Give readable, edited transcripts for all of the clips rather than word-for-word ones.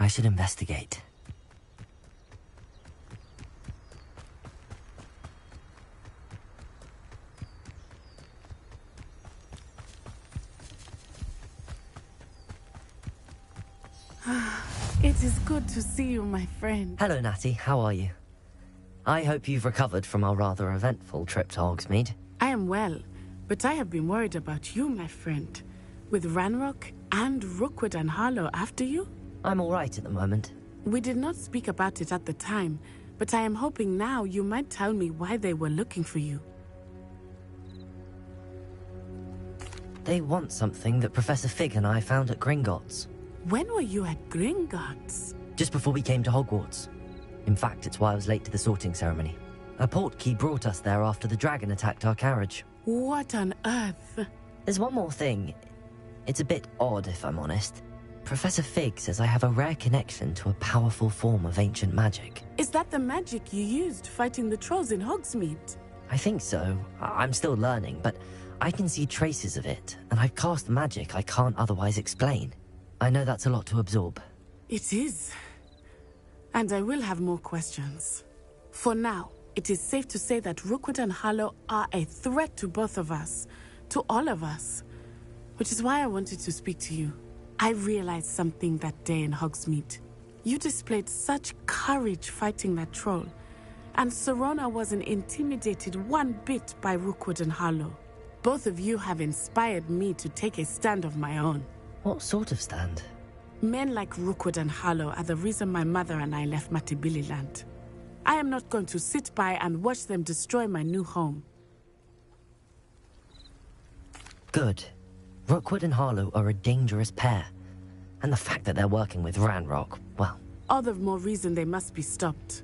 I should investigate. It is good to see you, my friend. Hello, Natty. How are you? I hope you've recovered from our rather eventful trip to Hogsmeade. I am well, but I have been worried about you, my friend. With Ranrock and Rookwood and Harlow after you? I'm all right at the moment. We did not speak about it at the time, but I am hoping now you might tell me why they were looking for you. They want something that Professor Fig and I found at Gringotts. When were you at Gringotts? Just before we came to Hogwarts. In fact, it's why I was late to the sorting ceremony. A portkey brought us there after the dragon attacked our carriage. What on earth? There's one more thing. It's a bit odd, if I'm honest. Professor Fig says I have a rare connection to a powerful form of ancient magic. Is that the magic you used fighting the trolls in Hogsmeade? I think so. I'm still learning, but I can see traces of it, and I've cast magic I can't otherwise explain. I know that's a lot to absorb. It is. And I will have more questions. For now, it is safe to say that Rookwood and Harlow are a threat to both of us. To all of us. Which is why I wanted to speak to you. I realized something that day in Hogsmeade. You displayed such courage fighting that troll. And Serona wasn't intimidated one bit by Rookwood and Harlow. Both of you have inspired me to take a stand of my own. What sort of stand? Men like Rookwood and Harlow are the reason my mother and I left Matibili land. I am not going to sit by and watch them destroy my new home. Good. Rookwood and Harlow are a dangerous pair. And the fact that they're working with Ranrock, well... All the more reason they must be stopped.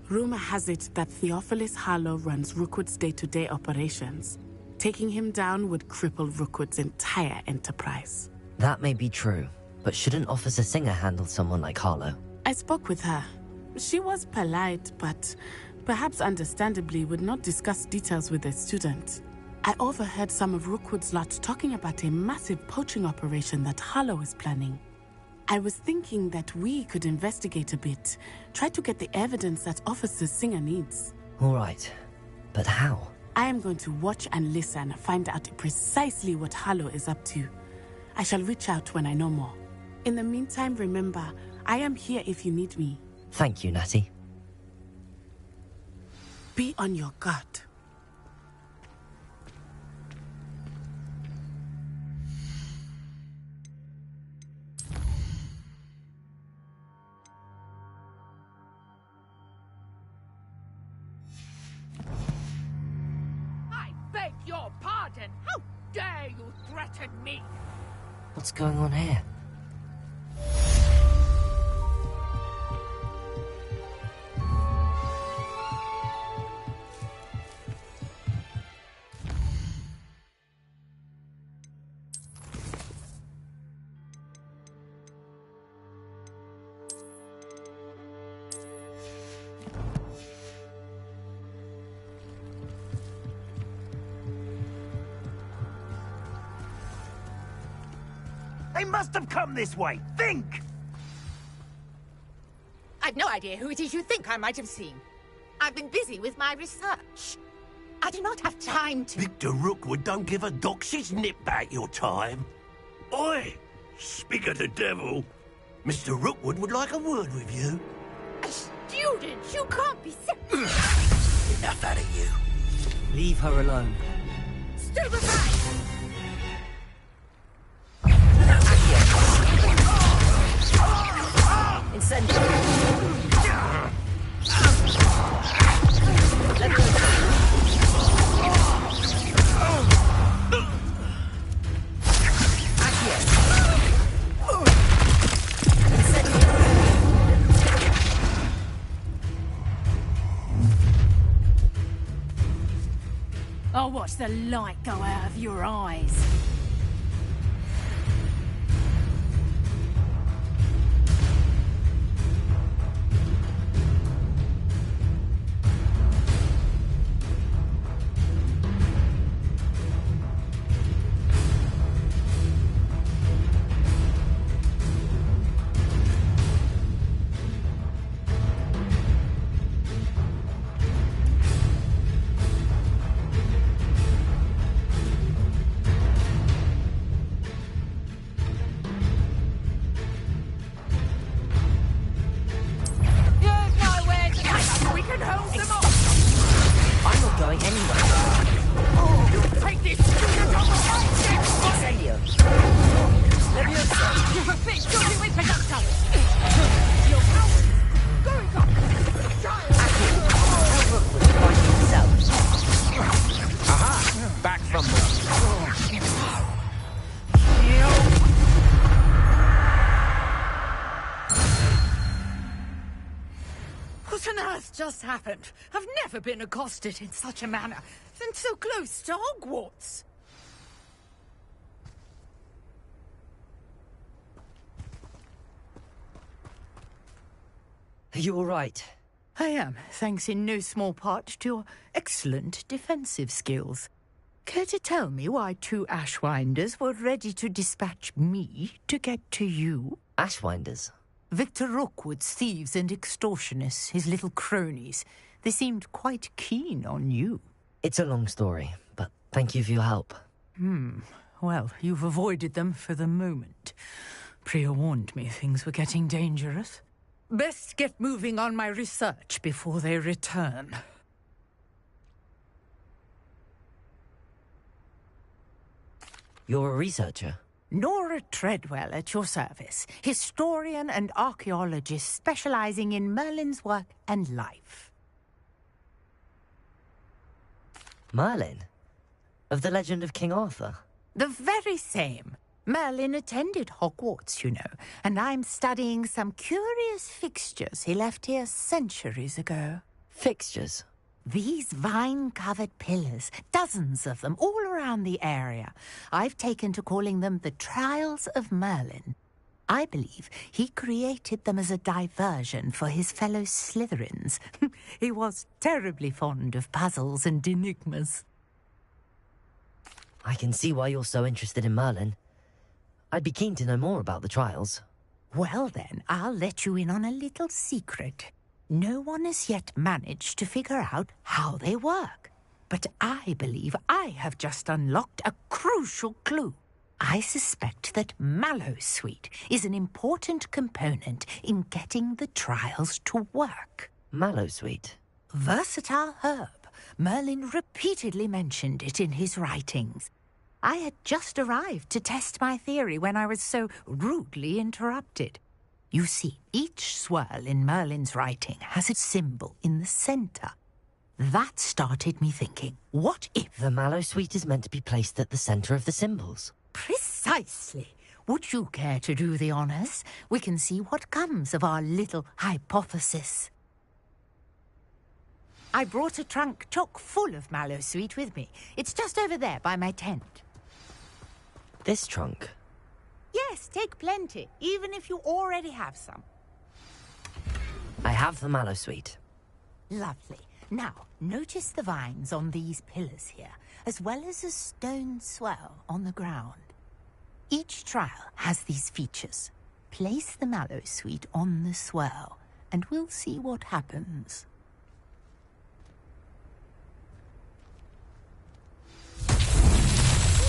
Rumor has it that Theophilus Harlow runs Rookwood's day-to-day operations. Taking him down would cripple Rookwood's entire enterprise. That may be true, but shouldn't Officer Singer handle someone like Harlow? I spoke with her. She was polite, but perhaps understandably would not discuss details with a student. I overheard some of Rookwood's lot talking about a massive poaching operation that Harlow is planning. I was thinking that we could investigate a bit, try to get the evidence that Officer Singer needs. All right, but how? I am going to watch and listen, find out precisely what Harlow is up to. I shall reach out when I know more. In the meantime, remember, I am here if you need me. Thank you, Natty. Be on your guard. I beg your pardon. How dare you threaten me? What's going on here? They must have come this way. Think! I've no idea who it is you think I might have seen. I've been busy with my research. I do not have time to... Victor Rookwood don't give a doxy's nip back your time. Oi! Speak of the devil. Mr. Rookwood would like a word with you. A student? You can't be so... Enough out of you. Leave her alone. Stupefy! I'll watch the light go out of your eyes. earth just happened? I've never been accosted in such a manner, and so close to Hogwarts. Are you all right? I am, thanks in no small part to your excellent defensive skills. Care to tell me why 2 Ashwinders were ready to dispatch me to get to you? Ashwinders? Victor Rookwood's thieves and extortionists, his little cronies. They seemed quite keen on you. It's a long story, but thank you for your help. Well, you've avoided them for the moment. Priya warned me things were getting dangerous. Best get moving on my research before they return. You're a researcher? Nora Treadwell at your service, historian and archaeologist specializing in Merlin's work and life. Merlin? Of the legend of King Arthur? The very same. Merlin attended Hogwarts, you know, and I'm studying some curious fixtures he left here centuries ago. Fixtures? These vine-covered pillars, dozens of them, all around the area. I've taken to calling them the Trials of Merlin. I believe he created them as a diversion for his fellow Slytherins. He was terribly fond of puzzles and enigmas. I can see why you're so interested in Merlin. I'd be keen to know more about the trials. Well then, I'll let you in on a little secret. No one has yet managed to figure out how they work. But I believe I have just unlocked a crucial clue. I suspect that Mallowsweet is an important component in getting the trials to work. Mallowsweet? Versatile herb. Merlin repeatedly mentioned it in his writings. I had just arrived to test my theory when I was so rudely interrupted. You see, each swirl in Merlin's writing has its symbol in the center. That started me thinking, what if... The Mallowsweet is meant to be placed at the center of the symbols. Precisely. Would you care to do the honors? We can see what comes of our little hypothesis. I brought a trunk chock full of Mallowsweet with me. It's just over there by my tent. This trunk? Yes, take plenty, even if you already have some. I have the Mallowsweet. Lovely. Now, notice the vines on these pillars here, as well as a stone swell on the ground. Each trial has these features. Place the Mallowsweet on the swell, and we'll see what happens.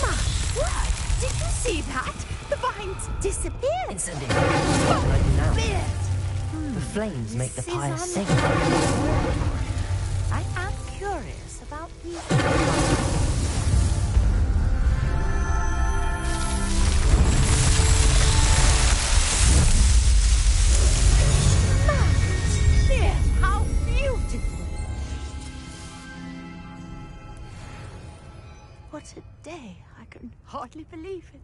My word! Did you see that? The vines disappeared. Incendiary. Oh, Right now. weird. The flames make the This pyre is sing. I am curious about these. Dear, how beautiful! What a day! I can hardly believe it.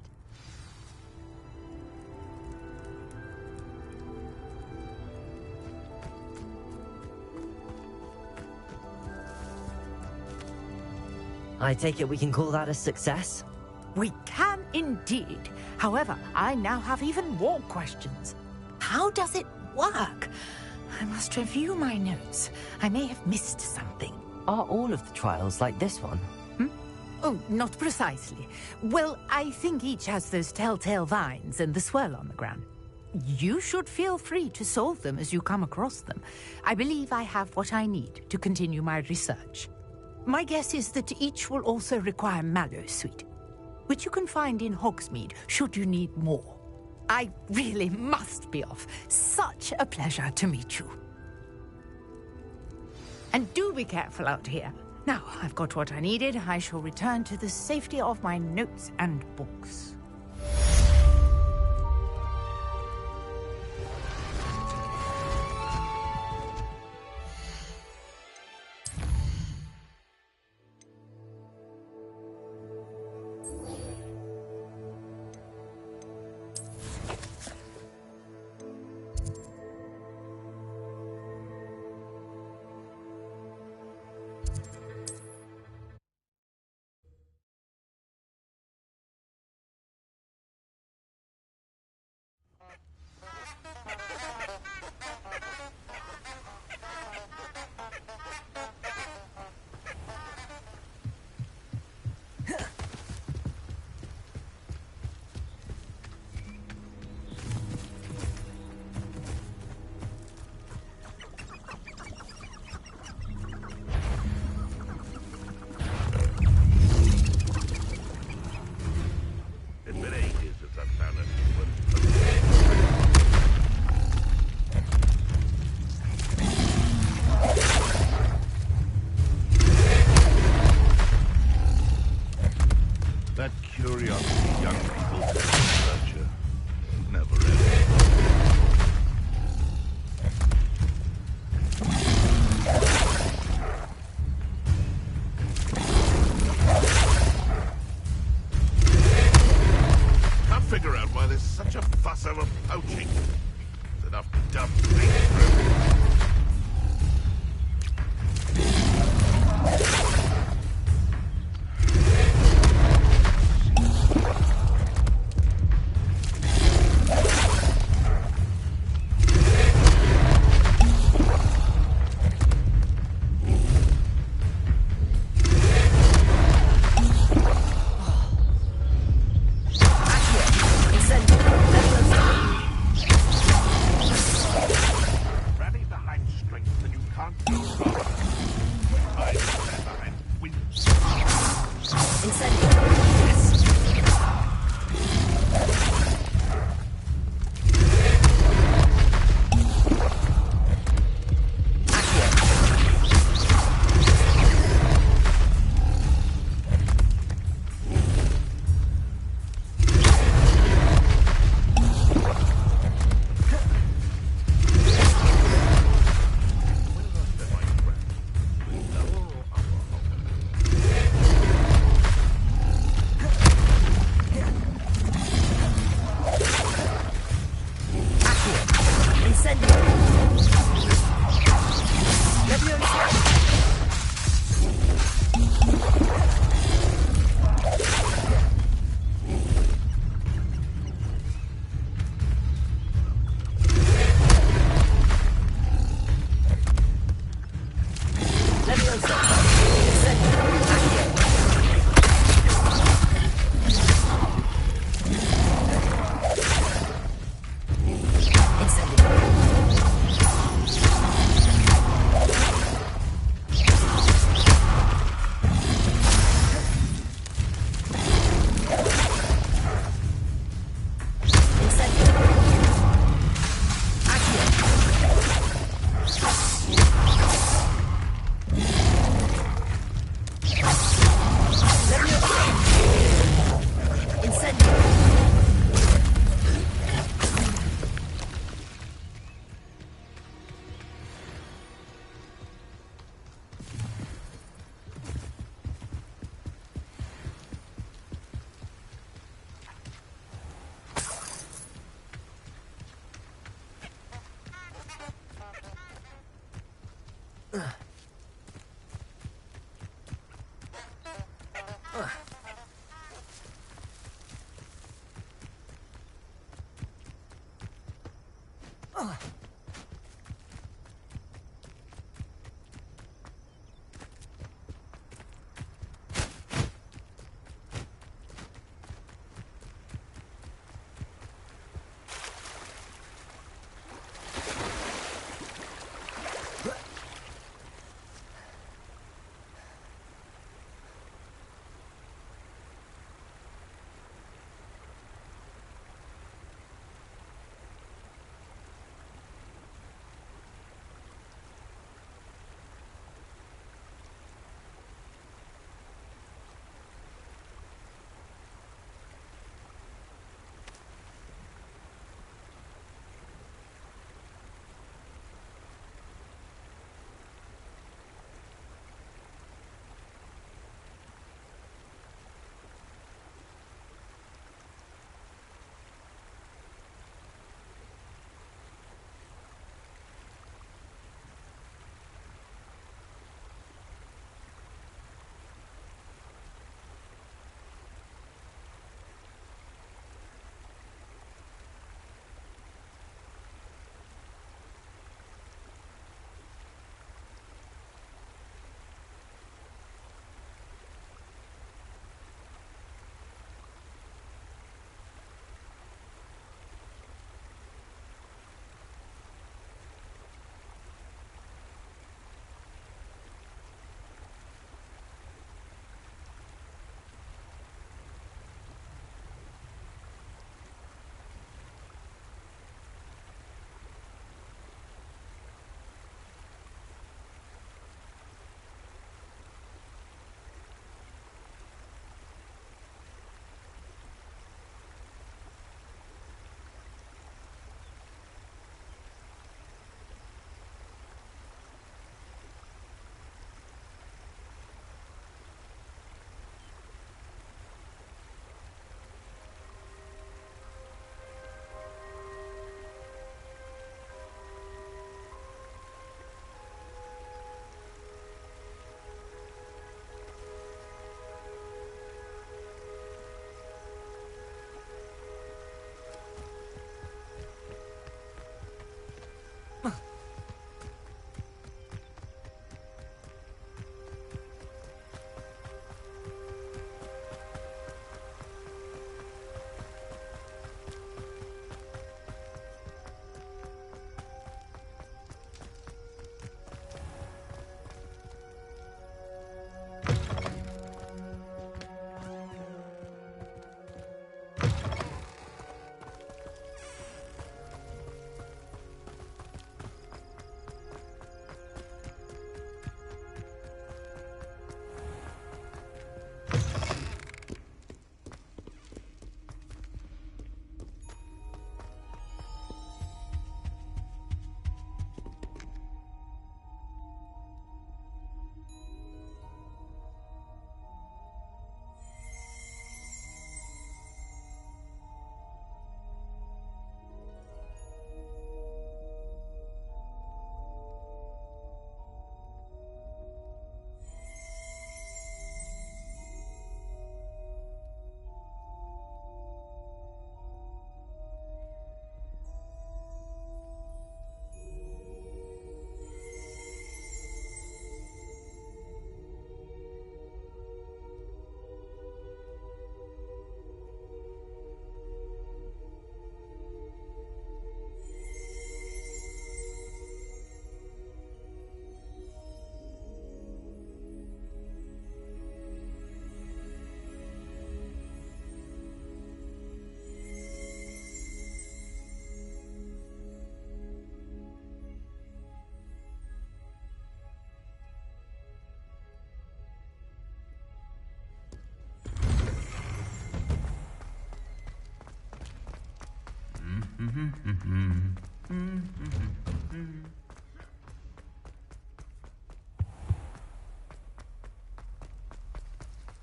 I take it we can call that a success? We can indeed. However, I now have even more questions. How does it work? I must review my notes. I may have missed something. Are all of the trials like this one? Oh, not precisely. Well, I think each has those telltale vines and the swirl on the ground. You should feel free to solve them as you come across them. I believe I have what I need to continue my research. My guess is that each will also require Mallowsweet, which you can find in Hogsmeade should you need more. I really must be off. Such a pleasure to meet you. And do be careful out here. Now, I've got what I needed. I shall return to the safety of my notes and books.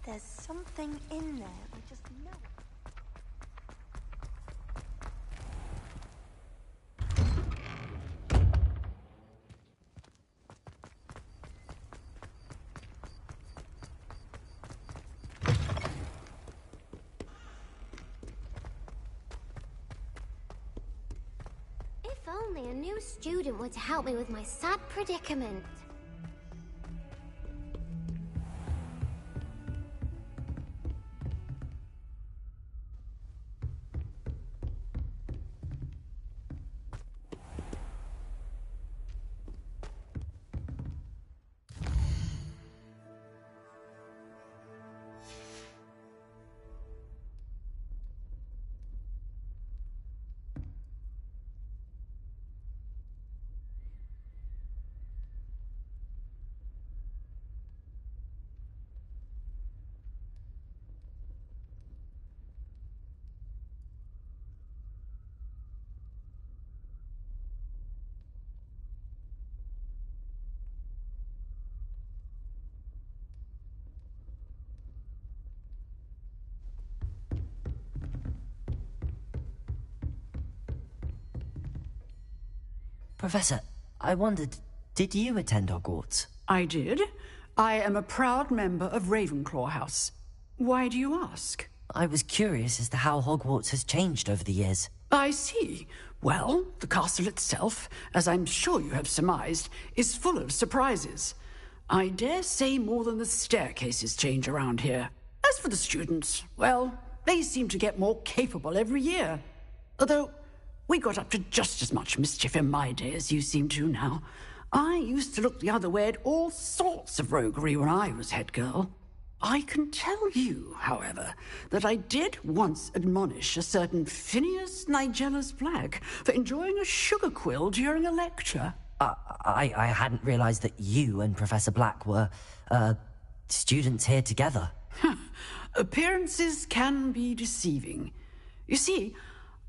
There's something in there. We just know it. If only a new student were to help me with my sad predicament. Professor, I wondered, did you attend Hogwarts? I did. I am a proud member of Ravenclaw House. Why do you ask? I was curious as to how Hogwarts has changed over the years. I see. Well, the castle itself, as I'm sure you have surmised, is full of surprises. I dare say more than the staircases change around here. As for the students, well, they seem to get more capable every year. Although, we got up to just as much mischief in my day as you seem to now. I used to look the other way at all sorts of roguery when I was head girl. I can tell you, however, that I did once admonish a certain Phineas Nigellus Black for enjoying a sugar quill during a lecture. I hadn't realized that you and Professor Black were, students here together. Appearances can be deceiving. You see,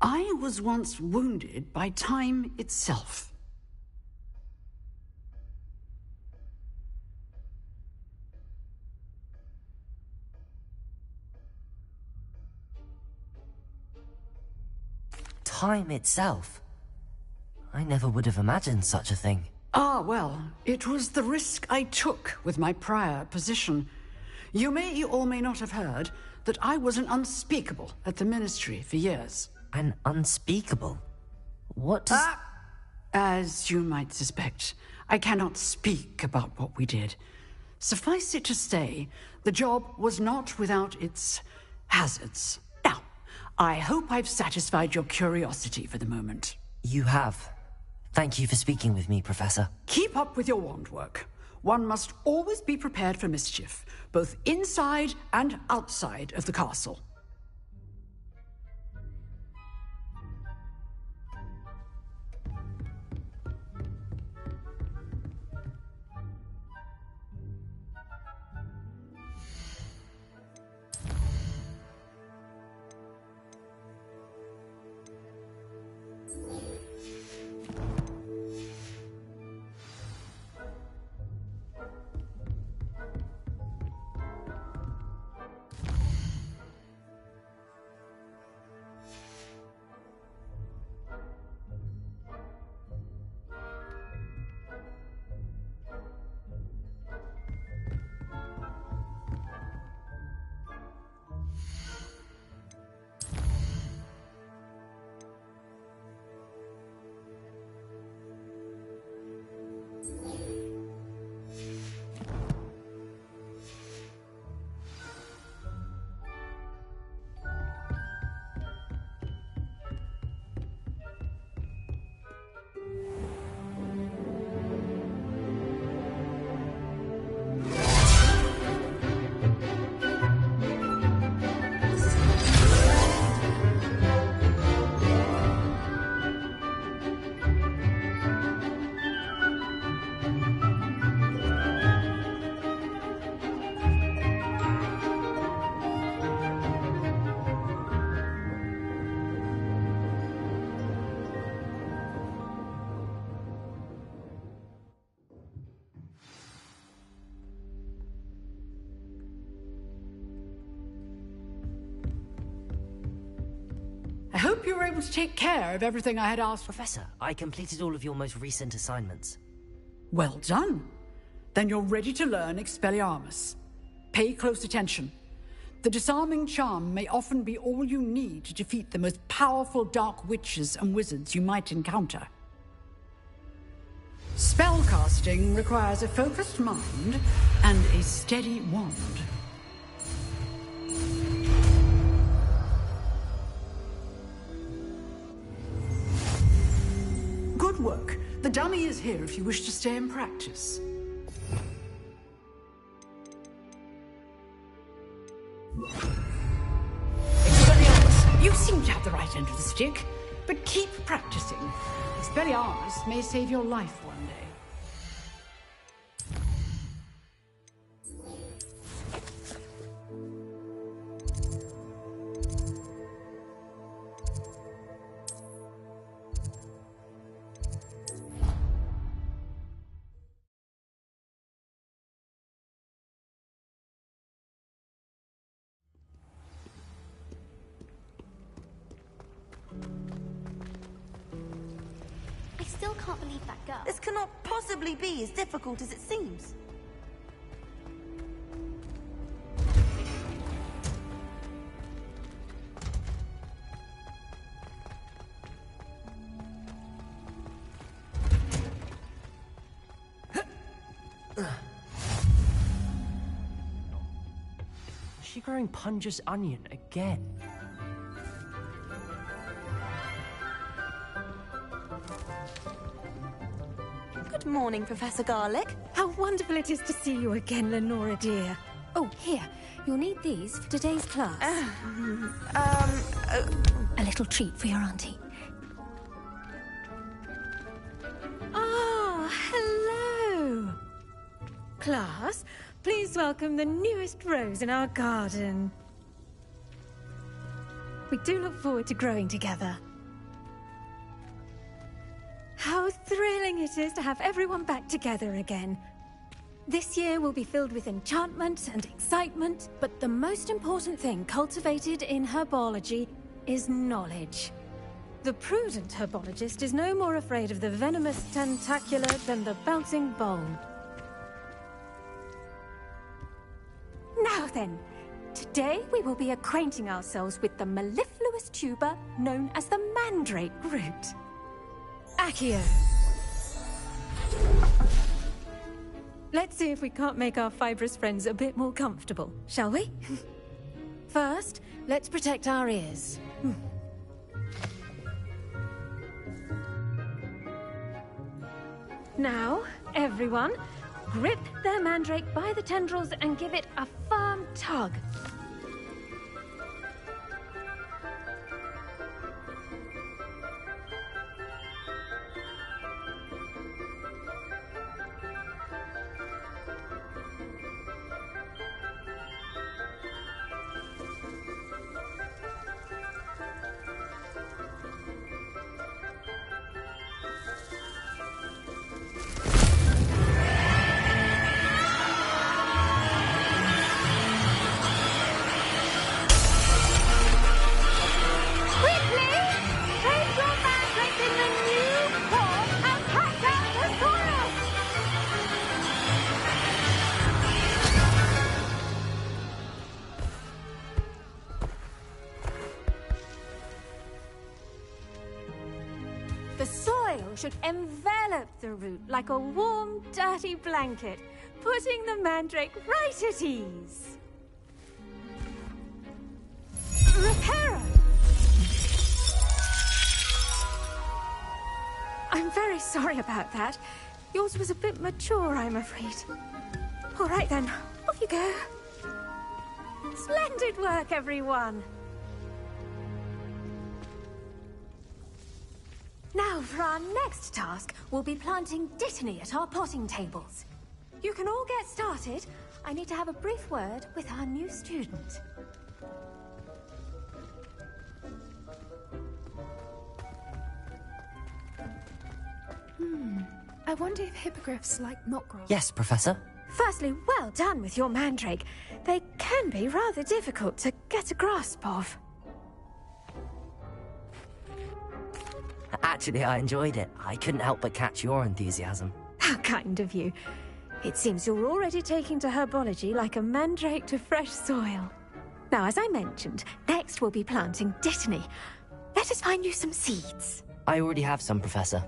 I was once wounded by time itself. Time itself? I never would have imagined such a thing. Ah, well, it was the risk I took with my prior position. You may or may not have heard that I was an unspeakable at the Ministry for years. An unspeakable? What does... As you might suspect, I cannot speak about what we did. Suffice it to say, the job was not without its hazards. Now, I hope I've satisfied your curiosity for the moment. You have. Thank you for speaking with me, Professor. Keep up with your wand work. One must always be prepared for mischief, both inside and outside of the castle. hope you were able to take care of everything I had asked for. Professor, I completed all of your most recent assignments. Well done. Then you're ready to learn Expelliarmus. Pay close attention. The disarming charm may often be all you need to defeat the most powerful dark witches and wizards you might encounter. Spellcasting requires a focused mind and a steady wand. Good work. The dummy is here if you wish to stay and practice. Expelliarmus, you seem to have the right end of the stick, but keep practicing. Expelliarmus may save your life one day. I still can't believe that girl. This cannot possibly be as difficult as it seems. Is she growing Punja's onion again? Good morning, Professor Garlic. How wonderful it is to see you again, Lenora dear. Oh, here. You'll need these for today's class. A little treat for your auntie. Ah, hello. Class, please welcome the newest rose in our garden. We do look forward to growing together. How thrilling it is to have everyone back together again. This year will be filled with enchantment and excitement, but the most important thing cultivated in herbology is knowledge. The prudent herbologist is no more afraid of the venomous tentacula than the bouncing bulb. Now then, today we will be acquainting ourselves with the mellifluous tuber known as the mandrake root. Accio. Let's see if we can't make our fibrous friends a bit more comfortable, shall we? First, let's protect our ears. Now, everyone, grip their mandrake by the tendrils and give it a firm tug. The soil should envelop the root like a warm, dirty blanket, putting the mandrake right at ease. Reparo! I'm very sorry about that. Yours was a bit mature, I'm afraid. All right then, off you go. Splendid work, everyone. Now, for our next task, we'll be planting Dittany at our potting tables. You can all get started. I need to have a brief word with our new student. I wonder if hippogriffs like knotgrass. Yes, Professor. Firstly, well done with your mandrake. They can be rather difficult to get a grasp of. Actually, I enjoyed it. I couldn't help but catch your enthusiasm. How kind of you. It seems you're already taking to herbology like a mandrake to fresh soil. Now, as I mentioned, next we'll be planting Dittany. Let us find you some seeds. I already have some, Professor.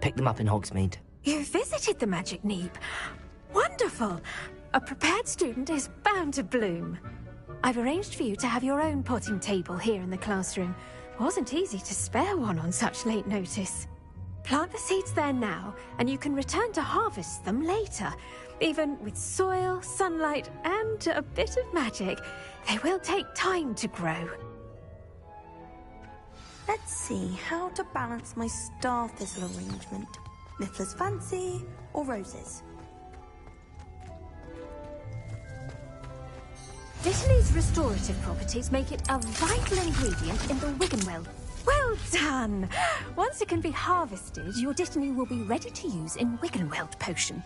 Picked them up in Hogsmeade. You visited the Magic Neep. Wonderful. A prepared student is bound to bloom. I've arranged for you to have your own potting table here in the classroom. Wasn't easy to spare one on such late notice. Plant the seeds there now, and you can return to harvest them later. Even with soil, sunlight, and a bit of magic, they will take time to grow. Let's see how to balance my star thistle arrangement. Miffler's fancy or roses? Dittany's restorative properties make it a vital ingredient in the Wiggenweld. Well done! Once it can be harvested, your Dittany will be ready to use in Wiggenweld potion.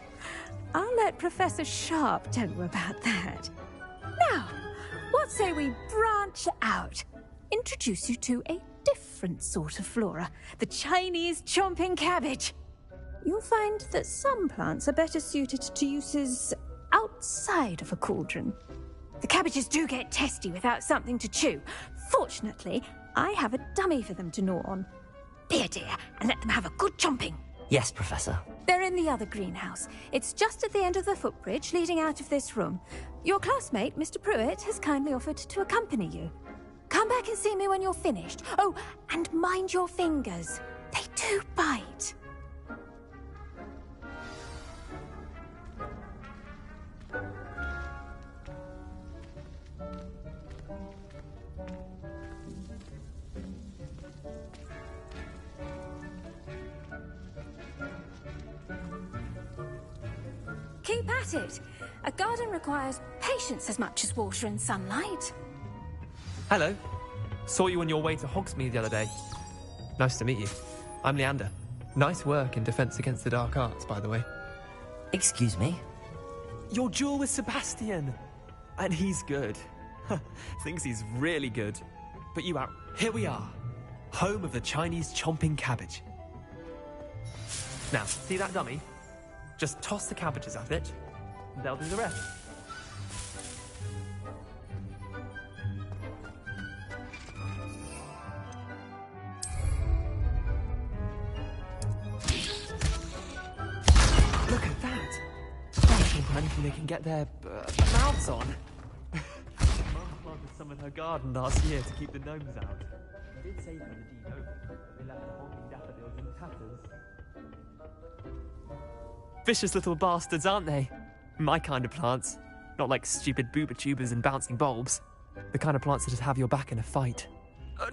I'll let Professor Sharp tell you about that. Now, what say we branch out? Introduce you to a different sort of flora, the Chinese chomping cabbage. You'll find that some plants are better suited to uses outside of a cauldron. The cabbages do get testy without something to chew. Fortunately, I have a dummy for them to gnaw on. Be a dear and let them have a good chomping. Yes, Professor. They're in the other greenhouse. It's just at the end of the footbridge leading out of this room. Your classmate, Mr. Pruitt, has kindly offered to accompany you. Come back and see me when you're finished. Oh, and mind your fingers. They do bite. Keep at it. A garden requires patience as much as water and sunlight. Hello. Saw you on your way to Hogsmeade the other day. Nice to meet you. I'm Leander. Nice work in Defense Against the Dark Arts, by the way. Excuse me? Your duel with Sebastian. And he's good. Thinks he's really good. But you out. Here we are. Home of the Chinese chomping cabbage. Now, see that dummy? Just toss the cabbages at it, and they'll do the rest. Look at that! Anything they can get their mouths on. Mum planted some in her garden last year to keep the gnomes out. She did save them the deed over. They left the honking daffodils in tatters. Vicious little bastards, aren't they? My kind of plants. Not like stupid booba tubers and bouncing bulbs. The kind of plants that just have your back in a fight.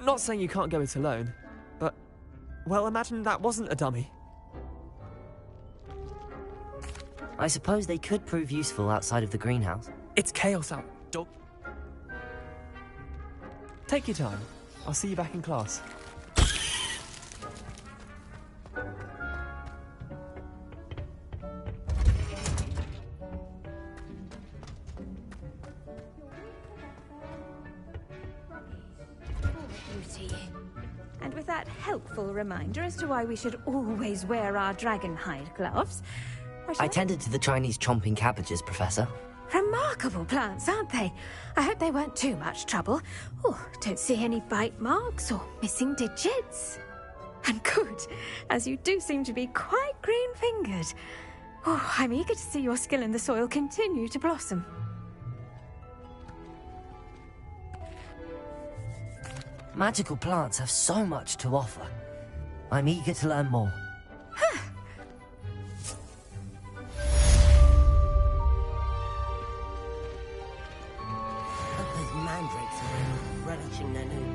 Not saying you can't go it alone, but... well, imagine that wasn't a dummy. I suppose they could prove useful outside of the greenhouse. It's chaos out, dog. Take your time. I'll see you back in class. And with that helpful reminder as to why we should always wear our dragon hide gloves... I tended to the Chinese chomping cabbages, Professor. Remarkable plants, aren't they? I hope they weren't too much trouble. Oh, don't see any bite marks or missing digits. And good, as you do seem to be quite green-fingered. Oh, I'm eager to see your skill in the soil continue to blossom. Magical plants have so much to offer. I'm eager to learn more. Hope those mandrakes are relishing their new